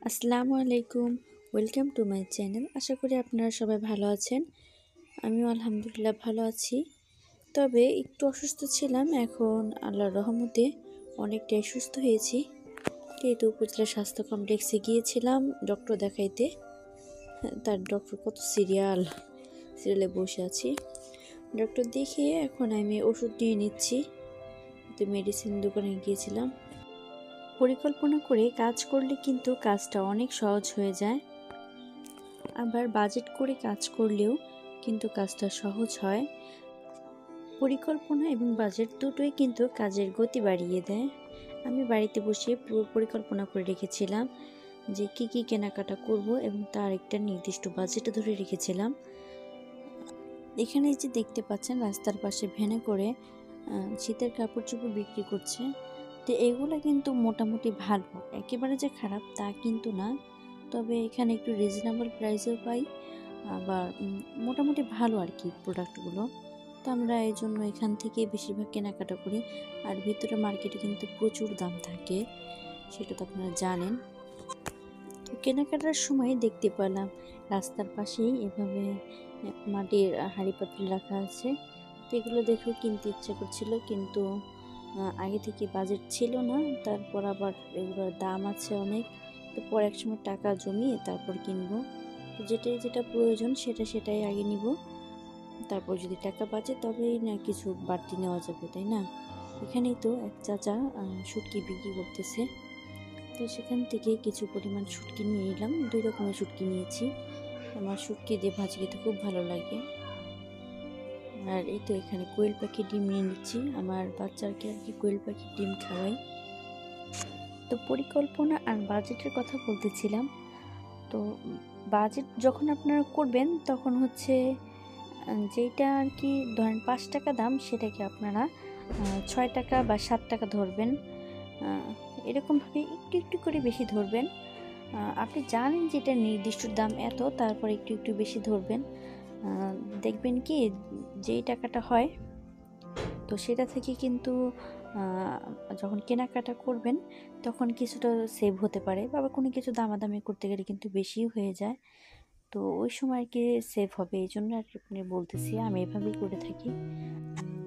আসসালামু আলাইকুম। Welcome to my channel. আশা করি আপনারা সবাই ভালো আছেন। আমিও আলহামদুলিল্লাহ ভালো আছি। তবে একটু অসুস্থ ছিলাম, এখন আল্লাহর রহমতে অনেকটাই সুস্থ হয়েছি। যেহেতু উপজেলা স্বাস্থ্য কমপ্লেক্সে গিয়েছিলাম ডক্টর দেখাইতে। তার ডক্টর কত সিরিয়ালে বসে আছি। ডক্টর দেখিয়ে এখন আমি ওষুধ নিয়ে নিচ্ছি। তো মেডিসিন দোকানে গিয়েছিলাম। পরিকল্পনা করে কাজ করলে কিন্তু কাজটা অনেক সহজ হয়ে যায়, আবার বাজেট করে কাজ করলেও কিন্তু কাজটা সহজ হয়। পরিকল্পনা এবং বাজেট দুটোই কিন্তু কাজের গতি বাড়িয়ে দেয়। আমি বাড়িতে বসে পুরো পরিকল্পনা করে রেখেছিলাম যে কি কি কেনাকাটা করব এবং তার একটা নির্দিষ্ট বাজেট ধরে রেখেছিলাম। এখানে যে দেখতে পাচ্ছেন রাস্তার পাশে ভ্যানে করে শীতের কাপড় চোপড় বিক্রি করছে। তো এগুলো কিন্তু মোটামুটি ভালো, একেবারে যে খারাপ তা কিন্তু না। তবে এখানে একটু রিজনেবল প্রাইসেও পাই, আবার মোটামুটি ভালো আর কি প্রোডাক্টগুলো। তো আমরা এই জন্য এখান থেকে বেশিরভাগ কেনাকাটা করি। আর ভিতরে মার্কেটে কিন্তু প্রচুর দাম থাকে, সেটা তো আপনারা জানেন। তো কেনাকাটার সময় দেখতে পেলাম রাস্তার পাশেই এভাবে মাটির হাঁড়ি পাতিল রাখা আছে। তো এগুলো দেখেও কিনতে ইচ্ছা করছিল, কিন্তু আগে থেকে বাজেট ছিল না। তারপর আবার এগুলোর দাম আছে অনেক। তো পরে এক সময় টাকা জমিয়ে তারপর কিনবো। তো যেটা প্রয়োজন সেটাই আগে নিব, তারপর যদি টাকা বাঁচে তবেই না কিছু বাড়তি নেওয়া যাবে, তাই না? এখানেই তো এক চাচা শুটকি বিক্রি করতেছে। তো সেখান থেকে কিছু পরিমাণ শুটকি নিয়ে নিলাম। 2 রকমের শুটকি নিয়েছি। আমার শুটকি দিয়ে ভাজি খেতে খুব ভালো লাগে। আর এই তো এখানে কোয়েল পাখির ডিম নিয়ে নিচ্ছি, আমার বাচ্চাকে আর কি কোয়েল পাখির ডিম খাওয়াই। তো পরিকল্পনা আর বাজেটের কথা বলতেছিলাম। তো বাজেট যখন আপনারা করবেন তখন হচ্ছে যেটা আর কি ধরেন 5 টাকা দাম, সেটাকে আপনারা 6 টাকা বা 7 টাকা ধরবেন। এরকমভাবে একটু একটু করে বেশি ধরবেন। আপনি জানেন যে এটা নির্দিষ্ট দাম এত, তারপর একটু একটু বেশি ধরবেন। দেখবেন কি যেই টাকাটা হয় তো সেটা থেকে কিন্তু যখন কেনাকাটা করবেন তখন কিছুটা সেভ হতে পারে, বা কোনো কিছু দামাদামি করতে গেলে কিন্তু বেশিও হয়ে যায়। তো ওই সময় আর কি সেভ হবে, এই জন্য আর কি আপনি বলতেছি আমি এভাবেই করে থাকি।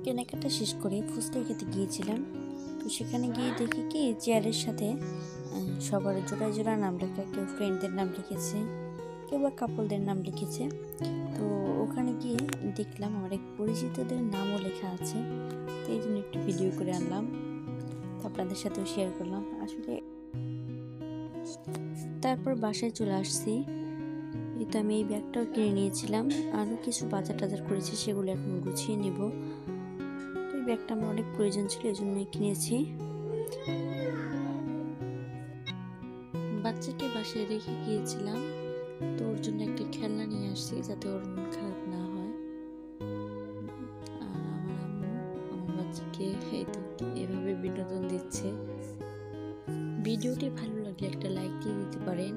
কেনাকাটা শেষ করে ফুচকা খেতে গিয়েছিলাম। তো সেখানে গিয়ে দেখি কি চেয়ারের সাথে সবার জোড়া জোড়া নাম লেখা, কেউ ফ্রেন্ডদের নাম লিখেছে, কেউ বা কাপলদের নাম লিখেছে। তো ওখানে গিয়ে দেখলাম আমার এক পরিচিতদের নামও লেখা আছে। তো এই জন্য একটু ভিডিও করে আনলাম, তো আপনাদের সাথেও শেয়ার করলাম আসলে। তারপর বাসায় চলে আসছি। এই তো আমি এই ব্যাগটাও কিনে নিয়েছিলাম, আরও কিছু বাজার টাজার করেছি, সেগুলো এখন গুছিয়ে নিব। তো এই ব্যাগটা আমার অনেক প্রয়োজন ছিল, এই জন্য কিনেছি। বাচ্চাকে বাসায় রেখে গিয়েছিলাম, তো ওর জন্য একটা খেলনা নিয়ে আসছি যাতে ওর মন খারাপ না হয়। আর আমার আম্মু আমার বাচ্চাকে এই তো এভাবে বিনোদন দিচ্ছে। ভিডিওটি ভালো লাগলে একটা লাইক দিয়ে দিতে পারেন।